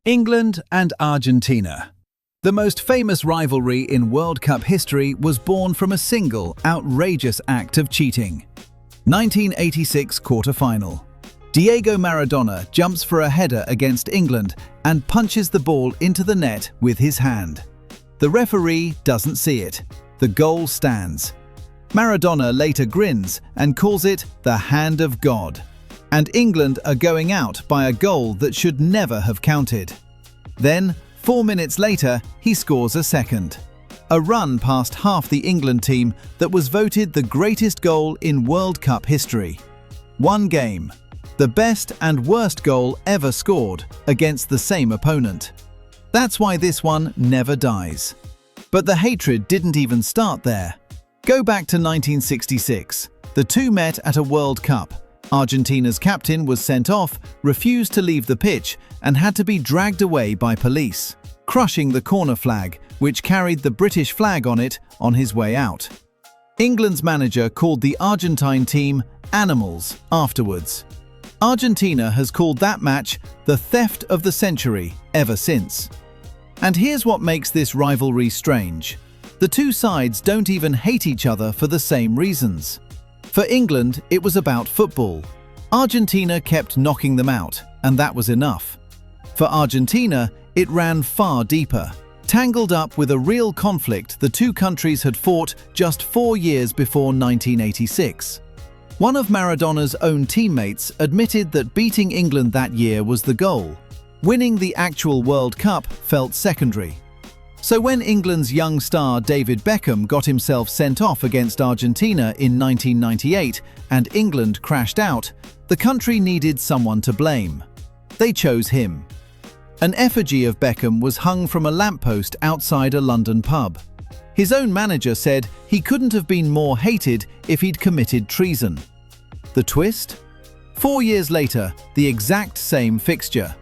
England and Argentina. The most famous rivalry in World Cup history was born from a single, outrageous act of cheating. 1986 quarter-final. Diego Maradona jumps for a header against England and punches the ball into the net with his hand. The referee doesn't see it. The goal stands. Maradona later grins and calls it the hand of God. And England are going out by a goal that should never have counted. Then, 4 minutes later, he scores a second. A run past half the England team that was voted the greatest goal in World Cup history. One game. The best and worst goal ever scored against the same opponent. That's why this one never dies. But the hatred didn't even start there. Go back to 1966. The two met at a World Cup. Argentina's captain was sent off, refused to leave the pitch, and had to be dragged away by police, crushing the corner flag, which carried the British flag on it, on his way out. England's manager called the Argentine team animals afterwards. Argentina has called that match the theft of the century ever since. And here's what makes this rivalry strange. The two sides don't even hate each other for the same reasons. For England, it was about football. Argentina kept knocking them out, and that was enough. For Argentina, it ran far deeper, tangled up with a real conflict the two countries had fought just 4 years before 1986. One of Maradona's own teammates admitted that beating England that year was the goal. Winning the actual World Cup felt secondary. So when England's young star David Beckham got himself sent off against Argentina in 1998 and England crashed out, the country needed someone to blame. They chose him. An effigy of Beckham was hung from a lamppost outside a London pub. His own manager said he couldn't have been more hated if he'd committed treason. The twist? 4 years later, the exact same fixture.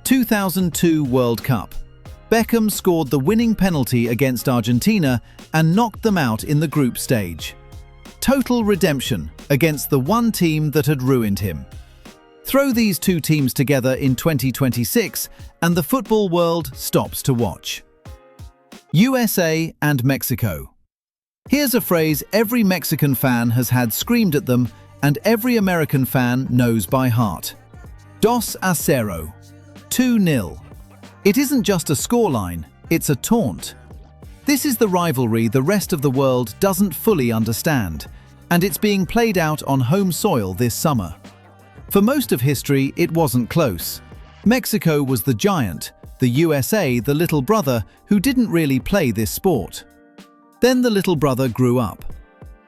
2002 World Cup. Beckham scored the winning penalty against Argentina and knocked them out in the group stage. Total redemption against the one team that had ruined him. Throw these two teams together in 2026 and the football world stops to watch. USA and Mexico. Here's a phrase every Mexican fan has had screamed at them and every American fan knows by heart. 2-0. 2-0. It isn't just a scoreline, it's a taunt. This is the rivalry the rest of the world doesn't fully understand, and it's being played out on home soil this summer. For most of history, it wasn't close. Mexico was the giant, the USA the little brother who didn't really play this sport. Then the little brother grew up.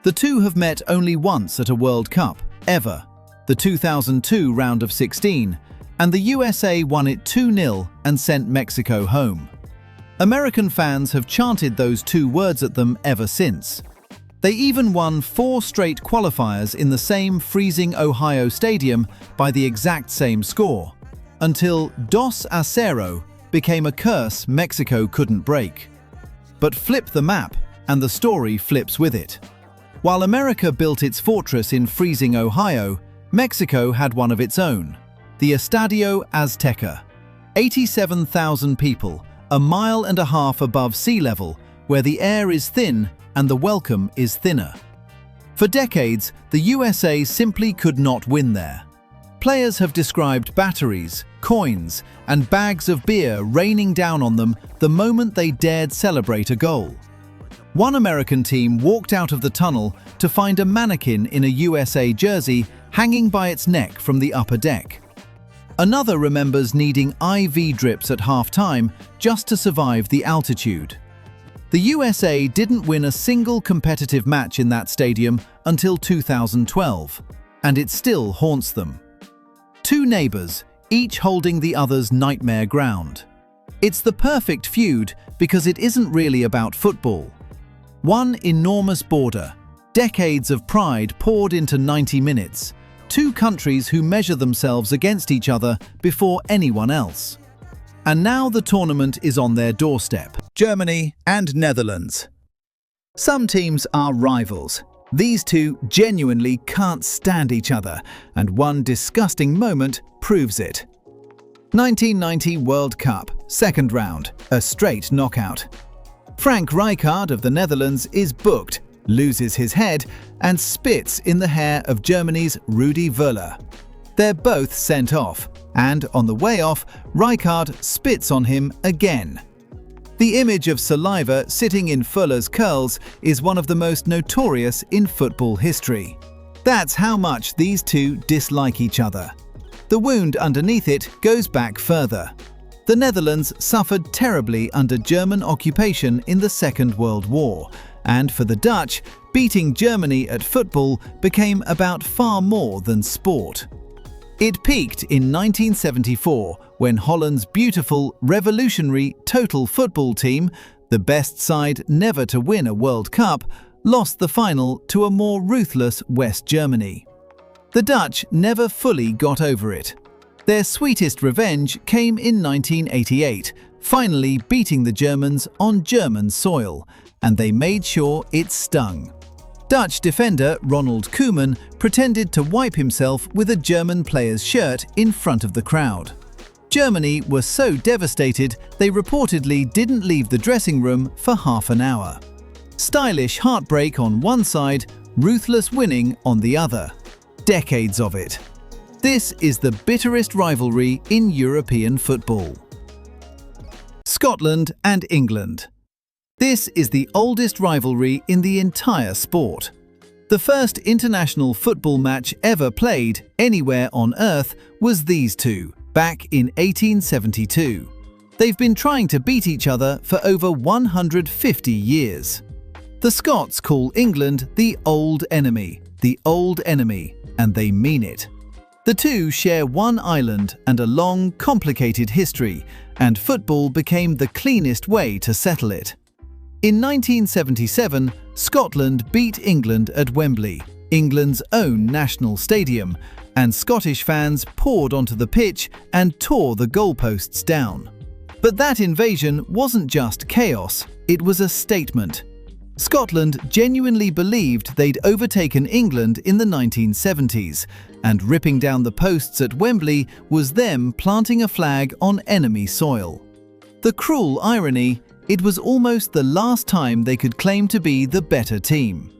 The two have met only once at a World Cup, ever, the 2002 round of 16, and the USA won it 2-0 and sent Mexico home. American fans have chanted those two words at them ever since. They even won 4 straight qualifiers in the same freezing Ohio stadium by the exact same score, until 2-0 became a curse Mexico couldn't break. But flip the map, and the story flips with it. While America built its fortress in freezing Ohio, Mexico had one of its own. The Estadio Azteca. 87,000 people, a mile and a half above sea level, where the air is thin and the welcome is thinner. For decades, the USA simply could not win there. Players have described batteries, coins, and bags of beer raining down on them the moment they dared celebrate a goal. One American team walked out of the tunnel to find a mannequin in a USA jersey hanging by its neck from the upper deck. Another remembers needing IV drips at half-time just to survive the altitude. The USA didn't win a single competitive match in that stadium until 2012, and it still haunts them. Two neighbors, each holding the other's nightmare ground. It's the perfect feud because it isn't really about football. One enormous border, decades of pride poured into 90 minutes, two countries who measure themselves against each other before anyone else. And now the tournament is on their doorstep. Germany and Netherlands. Some teams are rivals. These two genuinely can't stand each other, and one disgusting moment proves it. 1990 World Cup, second round, a straight knockout. Frank Rijkaard of the Netherlands is booked, loses his head, and spits in the hair of Germany's Rudi Völler. They're both sent off, and on the way off, Rijkaard spits on him again. The image of saliva sitting in Völler's curls is one of the most notorious in football history. That's how much these two dislike each other. The wound underneath it goes back further. The Netherlands suffered terribly under German occupation in the Second World War, and for the Dutch, beating Germany at football became about far more than sport. It peaked in 1974 when Holland's beautiful, revolutionary total football team, the best side never to win a World Cup, lost the final to a more ruthless West Germany. The Dutch never fully got over it. Their sweetest revenge came in 1988, finally beating the Germans on German soil, and they made sure it stung. Dutch defender Ronald Koeman pretended to wipe himself with a German player's shirt in front of the crowd. Germany were so devastated they reportedly didn't leave the dressing room for half an hour. Stylish heartbreak on one side, ruthless winning on the other. Decades of it. This is the bitterest rivalry in European football. Scotland and England. This is the oldest rivalry in the entire sport. The first international football match ever played anywhere on Earth was these two, back in 1872. They've been trying to beat each other for over 150 years. The Scots call England the old enemy, and they mean it. The two share one island and a long, complicated history, and football became the cleanest way to settle it. In 1977, Scotland beat England at Wembley, England's own national stadium, and Scottish fans poured onto the pitch and tore the goalposts down. But that invasion wasn't just chaos, it was a statement. Scotland genuinely believed they'd overtaken England in the 1970s, and ripping down the posts at Wembley was them planting a flag on enemy soil. The cruel irony, it was almost the last time they could claim to be the better team.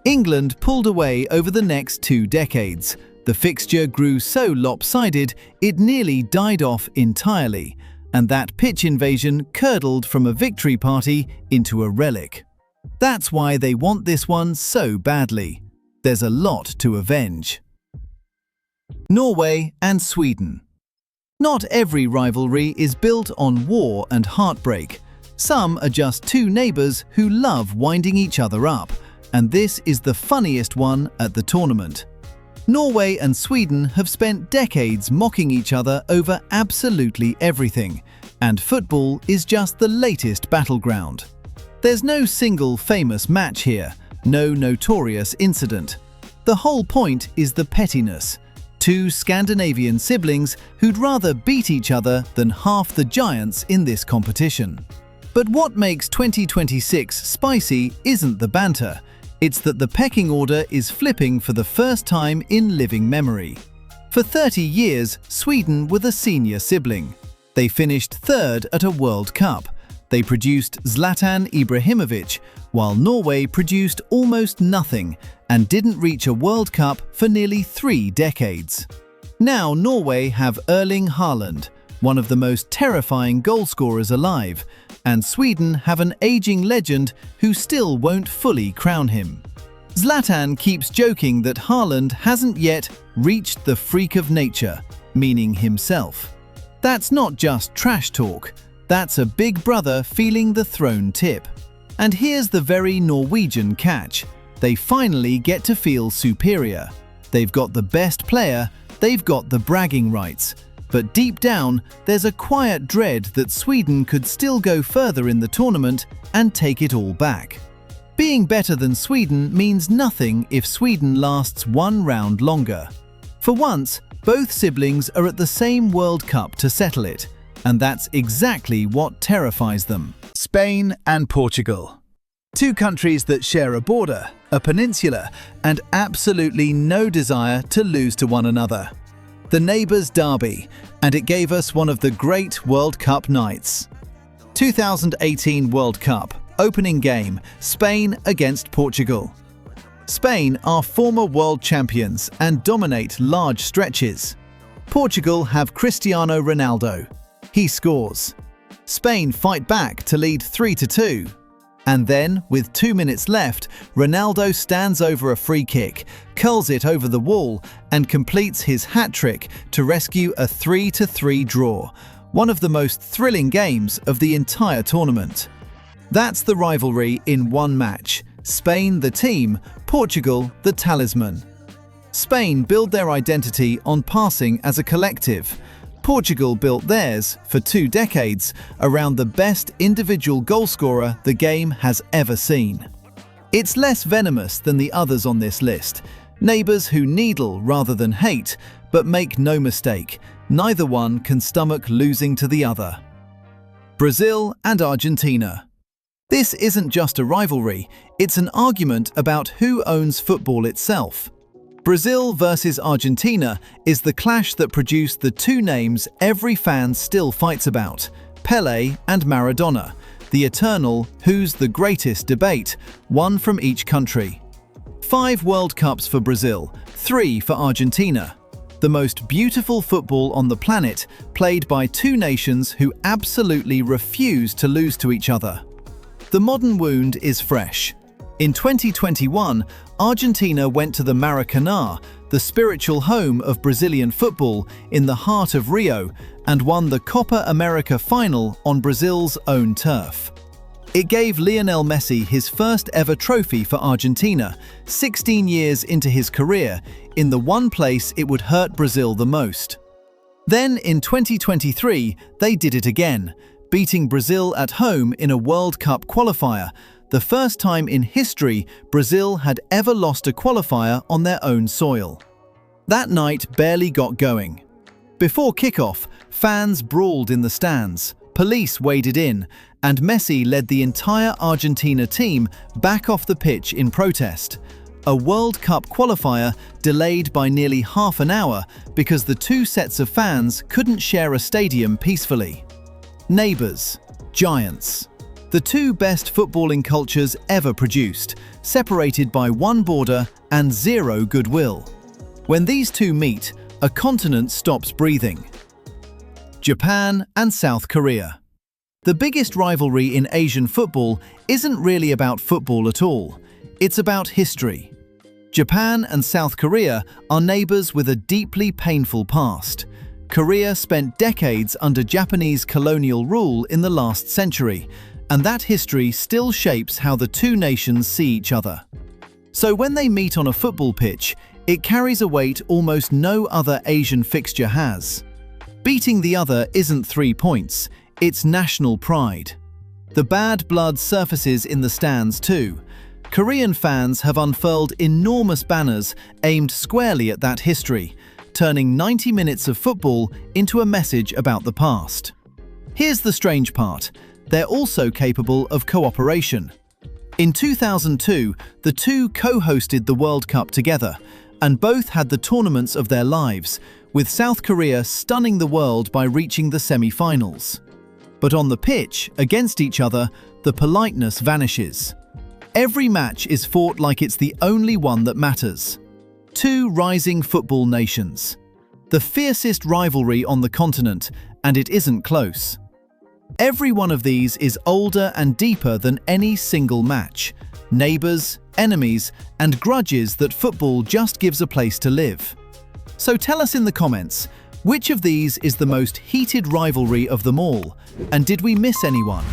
England pulled away over the next 2 decades. The fixture grew so lopsided it nearly died off entirely, and that pitch invasion curdled from a victory party into a relic. That's why they want this one so badly. There's a lot to avenge. Norway and Sweden. Not every rivalry is built on war and heartbreak. Some are just two neighbours who love winding each other up, and this is the funniest one at the tournament. Norway and Sweden have spent decades mocking each other over absolutely everything, and football is just the latest battleground. There's no single famous match here, no notorious incident. The whole point is the pettiness. Two Scandinavian siblings who'd rather beat each other than half the giants in this competition. But what makes 2026 spicy isn't the banter, it's that the pecking order is flipping for the first time in living memory. For 30 years, Sweden were the senior sibling. They finished third at a World Cup. They produced Zlatan Ibrahimovic, while Norway produced almost nothing and didn't reach a World Cup for nearly 3 decades. Now Norway have Erling Haaland, one of the most terrifying goalscorers alive, and Sweden have an aging legend who still won't fully crown him. Zlatan keeps joking that Haaland hasn't yet reached the freak of nature, meaning himself. That's not just trash talk, that's a big brother feeling the throne tip. And here's the very Norwegian catch. They finally get to feel superior. They've got the best player, they've got the bragging rights. But deep down, there's a quiet dread that Sweden could still go further in the tournament and take it all back. Being better than Sweden means nothing if Sweden lasts one round longer. For once, both siblings are at the same World Cup to settle it, and that's exactly what terrifies them. Spain and Portugal. Two countries that share a border, a peninsula, and absolutely no desire to lose to one another. The Neighbours Derby, and it gave us one of the great World Cup nights. 2018 World Cup, opening game, Spain against Portugal. Spain are former world champions and dominate large stretches. Portugal have Cristiano Ronaldo. He scores. Spain fight back to lead 3-2. And then, with 2 minutes left, Ronaldo stands over a free kick, curls it over the wall, and completes his hat-trick to rescue a 3-3 draw, one of the most thrilling games of the entire tournament. That's the rivalry in one match. Spain the team, Portugal the talisman. Spain build their identity on passing as a collective. Portugal built theirs, for 2 decades, around the best individual goalscorer the game has ever seen. It's less venomous than the others on this list, neighbours who needle rather than hate, but make no mistake, neither one can stomach losing to the other. Brazil and Argentina. This isn't just a rivalry, it's an argument about who owns football itself. Brazil versus Argentina is the clash that produced the 2 names every fan still fights about, Pelé and Maradona, the eternal who's the greatest debate, one from each country. 5 World Cups for Brazil, 3 for Argentina. The most beautiful football on the planet, played by 2 nations who absolutely refuse to lose to each other. The modern wound is fresh. In 2021, Argentina went to the Maracanã, the spiritual home of Brazilian football in the heart of Rio, and won the Copa America final on Brazil's own turf. It gave Lionel Messi his first ever trophy for Argentina, 16 years into his career, in the one place it would hurt Brazil the most. Then in 2023, they did it again, beating Brazil at home in a World Cup qualifier, the first time in history Brazil had ever lost a qualifier on their own soil. That night barely got going. Before kickoff, fans brawled in the stands, police waded in, and Messi led the entire Argentina team back off the pitch in protest. A World Cup qualifier delayed by nearly half an hour because the 2 sets of fans couldn't share a stadium peacefully. Neighbours, giants. The 2 best footballing cultures ever produced, separated by 1 border and 0 goodwill. When these 2 meet, a continent stops breathing. Japan and South Korea. The biggest rivalry in Asian football isn't really about football at all. It's about history. Japan and South Korea are neighbours with a deeply painful past. Korea spent decades under Japanese colonial rule in the last century, and that history still shapes how the 2 nations see each other. So when they meet on a football pitch, it carries a weight almost no other Asian fixture has. Beating the other isn't 3 points, it's national pride. The bad blood surfaces in the stands too. Korean fans have unfurled enormous banners aimed squarely at that history, turning 90 minutes of football into a message about the past. Here's the strange part. They're also capable of cooperation. In 2002, the 2 co-hosted the World Cup together, and both had the tournaments of their lives, with South Korea stunning the world by reaching the semi-finals. But on the pitch, against each other, the politeness vanishes. Every match is fought like it's the only one that matters. 2 rising football nations. The fiercest rivalry on the continent, and it isn't close. Every one of these is older and deeper than any single match. Neighbours, enemies, and grudges that football just gives a place to live. So tell us in the comments, which of these is the most heated rivalry of them all, and did we miss anyone?